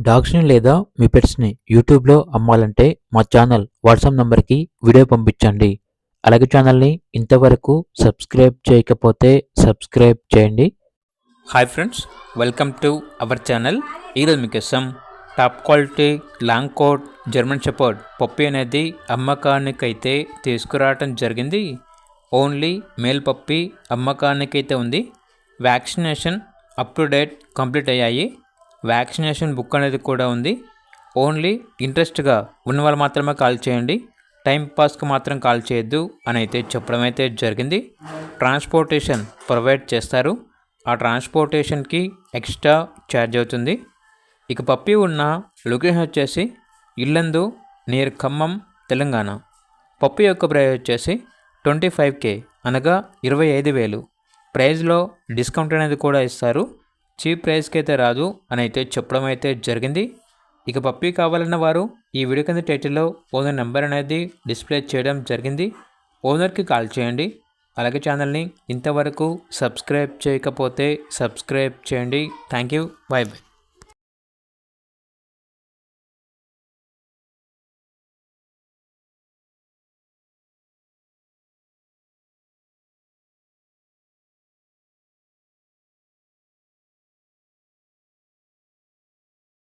డాగ్స్‌ని లేదా మీ పెట్స్‌ని యూట్యూబ్‌లో అమ్మాలంటే మా ఛానల్ వాట్సాప్ నంబర్‌కి వీడియో పంపించండి. అలాగే ఛానల్‌ని ఇంతవరకు సబ్స్క్రైబ్ చేయకపోతే సబ్స్క్రైబ్ చేయండి. Hi friends, welcome to our channel. ఈరోజు మీకోసం top quality long coat German shepherd puppy అనేది అమ్మకానికైతే తీసుకురావటం జరిగింది. ఓన్లీ మేల్ పప్పీ అమ్మకానికైతే ఉంది. Vaccination up to date complete అయ్యాయి. వ్యాక్సినేషన్ బుక్ అనేది కూడా ఉంది. ఓన్లీ ఇంట్రెస్ట్గా ఉన్న వాళ్ళు మాత్రమే కాల్ చేయండి, టైం పాస్కి మాత్రం కాల్ చేయొద్దు అని అయితే చెప్పడం అయితే జరిగింది. ట్రాన్స్పోర్టేషన్ ప్రొవైడ్ చేస్తారు. ఆ ట్రాన్స్పోర్టేషన్కి ఎక్స్ట్రా ఛార్జ్ అవుతుంది. ఇక పప్పీ ఉన్న లొకేషన్ వచ్చేసి ఇల్లందు నియర్ ఖమ్మం, తెలంగాణ. పప్పీ యొక్క ప్రైస్ వచ్చేసి 25K అనగా 25,000. ప్రైస్లో డిస్కౌంట్ అనేది కూడా ఇస్తారు. చీప్ ప్రైస్కి అయితే రాదు అని అయితే చెప్పడం అయితే జరిగింది. ఇక పప్పీ కావాలన్న వారు ఈ వీడియో కింద టైటిల్లో ఓనర్ నెంబర్ అనేది డిస్ప్లే చేయడం జరిగింది. ఓనర్కి కాల్ చేయండి. అలాగే ఛానల్ని ఇంతవరకు సబ్స్క్రైబ్ చేయకపోతే సబ్స్క్రైబ్ చేయండి. Thank you. By by.